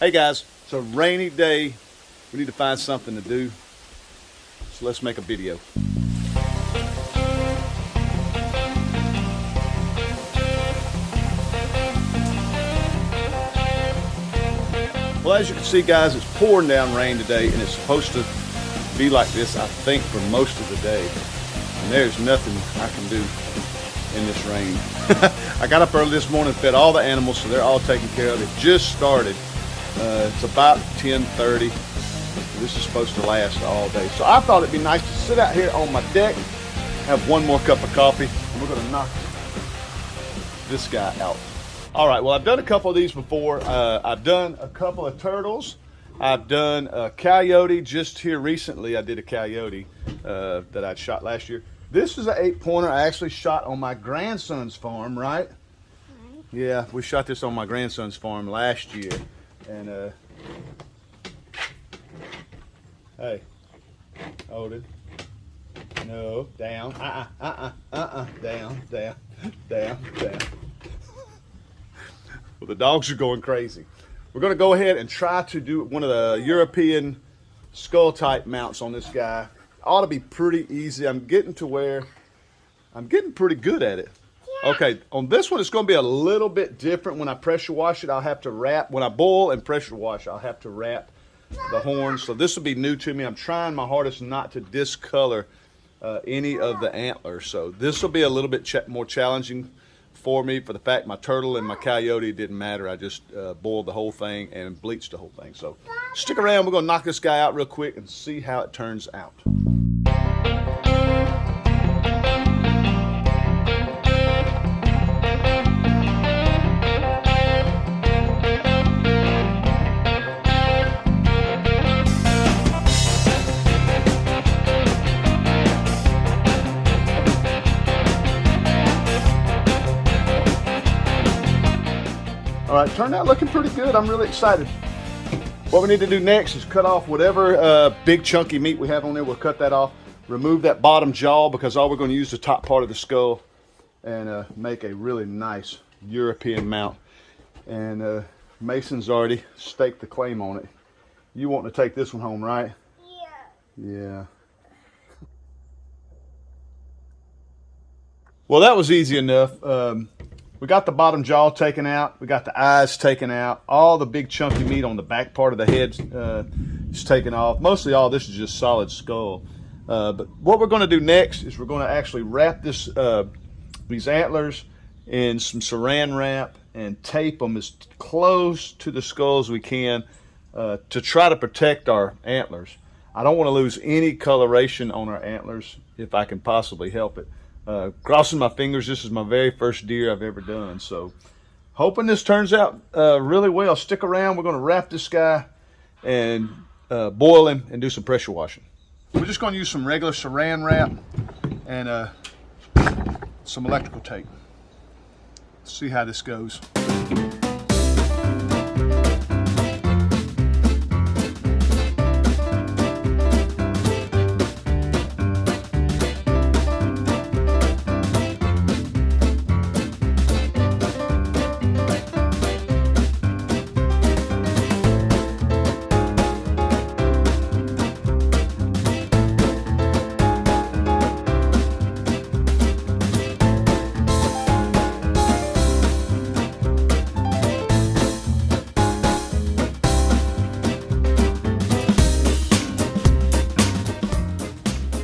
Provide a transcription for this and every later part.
Hey guys, it's a rainy day. We need to find something to do. So let's make a video. Well, as you can see guys, it's pouring down rain today and it's supposed to be like this, I think, for most of the day. And there's nothing I can do in this rain. I got up early this morning, fed all the animals, so they're all taken care of. It just started. It's about 10:30. This is supposed to last all day. So I thought it'd be nice to sit out here on my deck, have one more cup of coffee, and we're gonna knock this guy out. All right, well, I've done a couple of these before. I've done a couple of turtles. I've done a coyote just here recently. I did a coyote that I'd shot last year. This is an 8-pointer I actually shot on my grandson's farm, right? Yeah, we shot this on my grandson's farm last year. And hey, hold it. No, down. Down. Well, the dogs are going crazy. We're going to go ahead and try to do one of the European skull type mounts on this guy. Ought to be pretty easy. I'm getting to where I'm getting pretty good at it. Okay, on this one, it's going to be a little bit different. When I pressure wash it, I'll have to wrap. When I boil and pressure wash, I'll have to wrap the horns. So this will be new to me. I'm trying my hardest not to discolor any of the antlers. So this will be a little bit more challenging for me for the fact my turtle and my coyote didn't matter. I just boiled the whole thing and bleached the whole thing. So stick around. We're going to knock this guy out real quick and see how it turns out. All right, turned out looking pretty good. I'm really excited. What we need to do next is cut off whatever big chunky meat we have on there. We'll cut that off, remove that bottom jaw, because all we're going to use the top part of the skull and make a really nice European mount. And Mason's already staked the claim on it. You want to take this one home, right? Yeah. Yeah. Well, that was easy enough. We got the bottom jaw taken out. We got the eyes taken out. All the big chunky meat on the back part of the head is taken off. Mostly all this is just solid skull. But what we're going to do next is we're going to actually wrap this these antlers in some saran wrap and tape them as close to the skull as we can to try to protect our antlers. I don't want to lose any coloration on our antlers if I can possibly help it. Crossing my fingers, this is my very first deer I've ever done. So hoping this turns out really well. Stick around. We're going to wrap this guy and boil him and do some pressure washing. We're just going to use some regular saran wrap and some electrical tape. Let's see how this goes.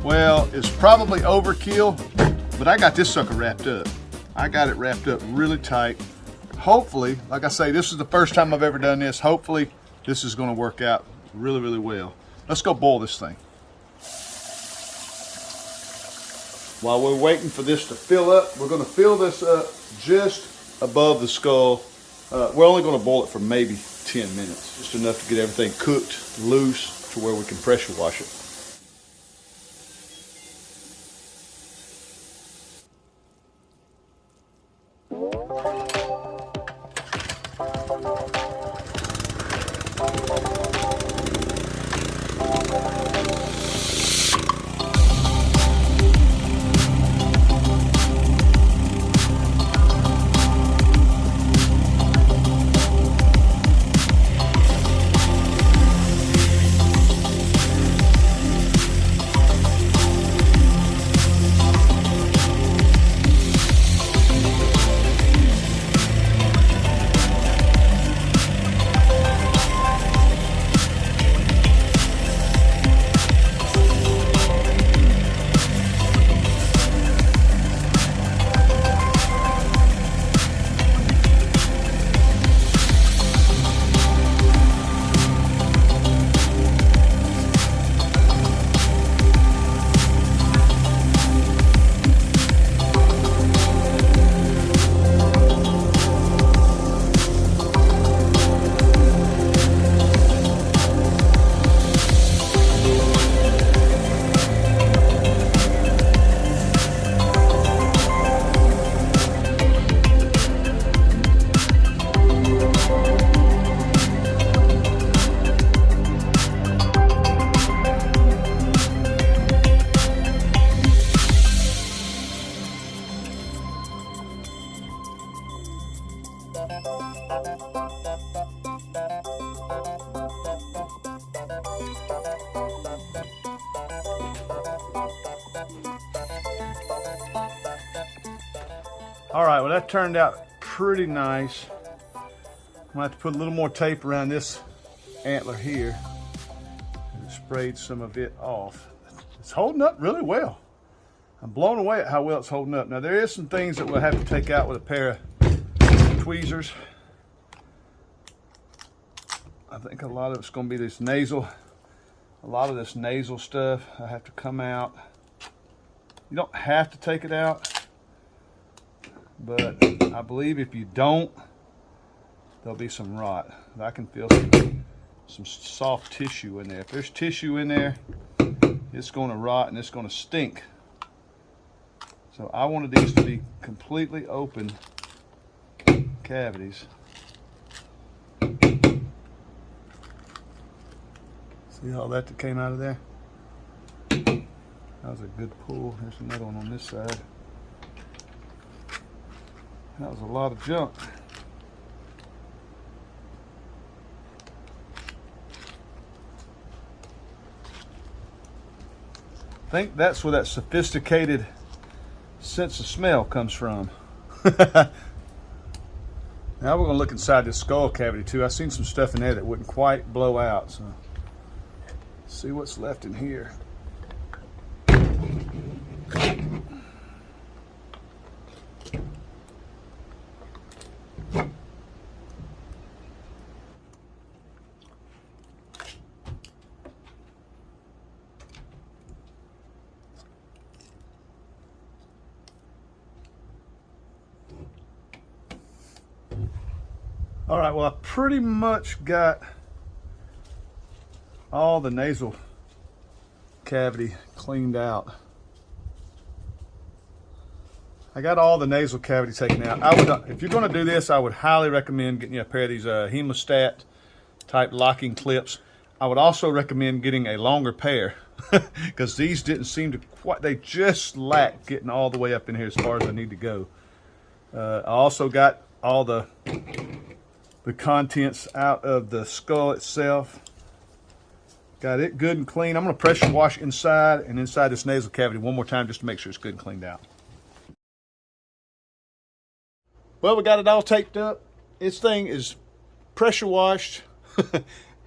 Well, it's probably overkill, but I got this sucker wrapped up. I got it wrapped up really tight. Hopefully, like I say, this is the first time I've ever done this. Hopefully, this is going to work out really, really well. Let's go boil this thing. While we're waiting for this to fill up, we're going to fill this up just above the skull. We're only going to boil it for maybe 10 minutes, just enough to get everything cooked, loose, to where we can pressure wash it. All right, well that turned out pretty nice. I'm gonna have to put a little more tape around this antler here. And sprayed some of it off. It's holding up really well. I'm blown away at how well it's holding up. Now there is some things that we'll have to take out with a pair of tweezers. I think a lot of it's gonna be this nasal, a lot of this nasal stuff I have to come out. You don't have to take it out, but I believe if you don't, there'll be some rot. I can feel some soft tissue in there. If there's tissue in there, it's going to rot and it's going to stink. So I wanted these to be completely open cavities. See all that came out of there? That was a good pull. There's another one on this side. That was a lot of junk. I think that's where that sophisticated sense of smell comes from. Now we're going to look inside this skull cavity too. I've seen some stuff in there that wouldn't quite blow out. So see what's left in here. All right, well, I pretty much got all the nasal cavity cleaned out. I got all the nasal cavity taken out. I would, if you're going to do this, I would highly recommend getting you a pair of these hemostat type locking clips. I would also recommend getting a longer pair because these didn't seem to quite, they just lacked getting all the way up in here as far as I need to go. I also got all the contents out of the skull itself. Got it good and clean. I'm going to pressure wash inside and inside this nasal cavity one more time just to make sure it's good and cleaned out. Well, we got it all taped up. This thing is pressure washed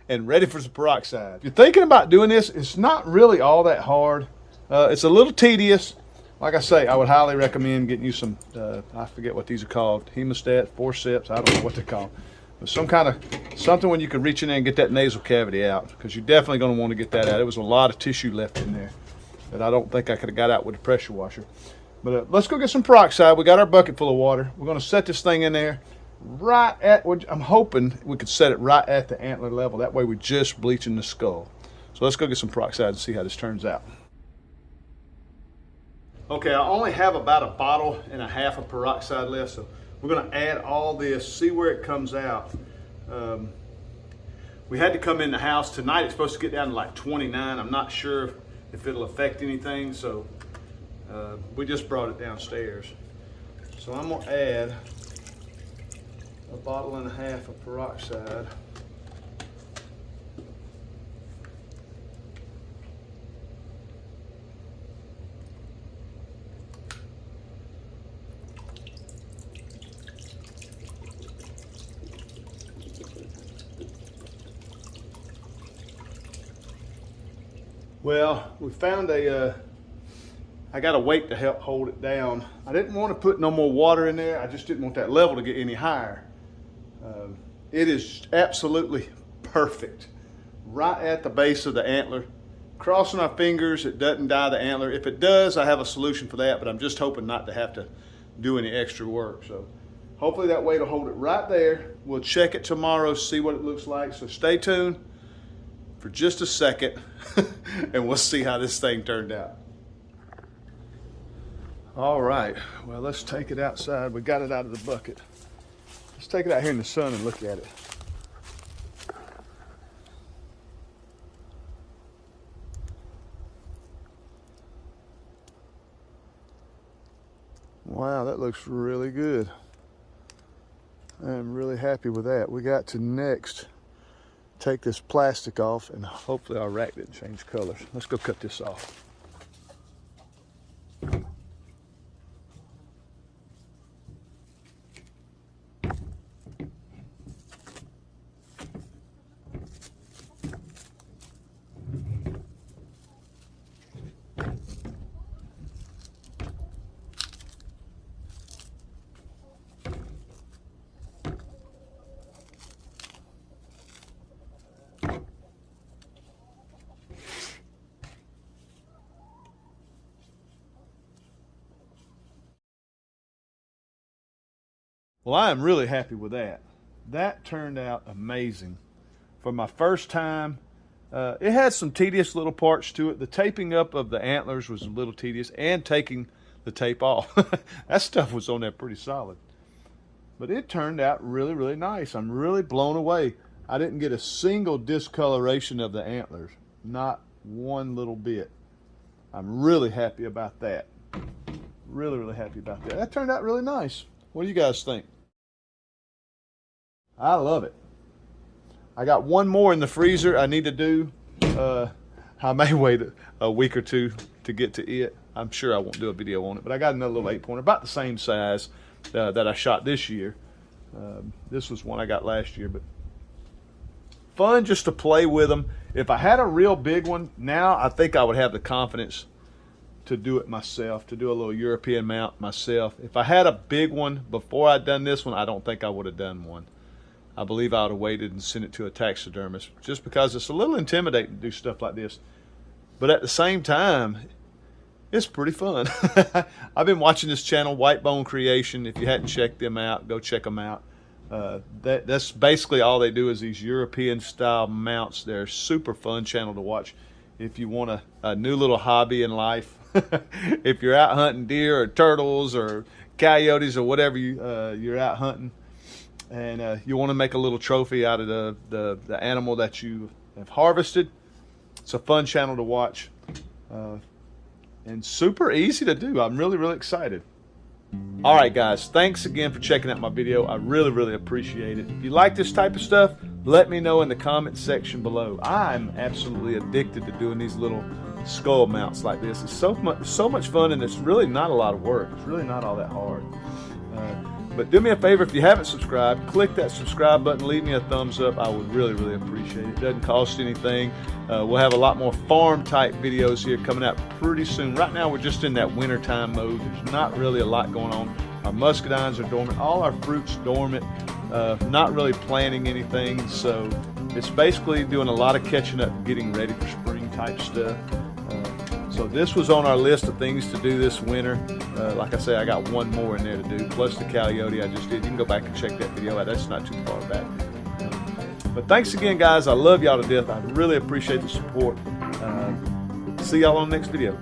and ready for some peroxide. If you're thinking about doing this, it's not really all that hard. It's a little tedious. Like I say, I would highly recommend getting you some, I forget what these are called, hemostat, forceps, I don't know what they're called. But some kind of, something when you can reach in there and get that nasal cavity out, because you're definitely going to want to get that out. There was a lot of tissue left in there that I don't think I could have got out with a pressure washer. But let's go get some peroxide. We got our bucket full of water. We're going to set this thing in there right at, I'm hoping we could set it right at the antler level. That way we're just bleaching the skull. So let's go get some peroxide and see how this turns out. Okay, I only have about 1.5 bottles of peroxide left, so we're going to add all this, see where it comes out. We had to come in the house tonight. It's supposed to get down to like 29. I'm not sure if it'll affect anything, so we just brought it downstairs. So I'm going to add 1.5 bottles of peroxide. Well, we found I got a weight to help hold it down. I didn't want to put no more water in there. I just didn't want that level to get any higher. It is absolutely perfect. Right at the base of the antler. Crossing our fingers, it doesn't die the antler. If it does, I have a solution for that, but I'm just hoping not to have to do any extra work. So hopefully that weight will hold it right there. We'll check it tomorrow, see what it looks like. So stay tuned for just a second and we'll see how this thing turned out. All right, well, let's take it outside. We got it out of the bucket. Let's take it out here in the sun and look at it. Wow, that looks really good. I'm really happy with that. We got to next take this plastic off and hopefully our rack didn't change colors. Let's go cut this off. Well, I am really happy with that. That turned out amazing. For my first time, it had some tedious little parts to it. The taping up of the antlers was a little tedious, and taking the tape off. That stuff was on there pretty solid. But it turned out really, really nice. I'm really blown away. I didn't get a single discoloration of the antlers. Not one little bit. I'm really happy about that. Really, really happy about that. That turned out really nice. What do you guys think? I love it. I got one more in the freezer I need to do. I may wait a week or two to get to it. I'm sure I won't do a video on it, but I got another little 8-pointer, about the same size that I shot this year. This was one I got last year, but fun just to play with them. If I had a real big one, now I think I would have the confidence to do it myself, to do a little European mount myself. If I had a big one before I'd done this one, I don't think I would have done one. I believe I would have waited and sent it to a taxidermist, just because it's a little intimidating to do stuff like this. But at the same time, it's pretty fun. I've been watching this channel, White Bone Creation. If you hadn't checked them out, go check them out. That's basically all they do is these European style mounts. They're a super fun channel to watch if you want a new little hobby in life. If you're out hunting deer or turtles or coyotes or whatever you're out hunting, and you want to make a little trophy out of the animal that you have harvested, it's a fun channel to watch, and super easy to do. I'm really, really excited. All right, guys, thanks again for checking out my video. I really, really appreciate it. If you like this type of stuff, let me know in the comment section below. I'm absolutely addicted to doing these little skull mounts like this. It's so much fun, and it's really not a lot of work. It's really not all that hard. But do me a favor, if you haven't subscribed, click that subscribe button, leave me a thumbs up. I would really, really appreciate it. It doesn't cost anything. We'll have a lot more farm type videos here coming out pretty soon. Right now we're just in that wintertime mode. There's not really a lot going on. Our muscadines are dormant, all our fruits dormant, not really planting anything. So it's basically doing a lot of catching up and getting ready for spring type stuff. So this was on our list of things to do this winter. Like I say, I got one more in there to do, plus the coyote I just did. You can go back and check that video out. That's not too far back. But thanks again, guys. I love y'all to death. I really appreciate the support. See y'all on the next video.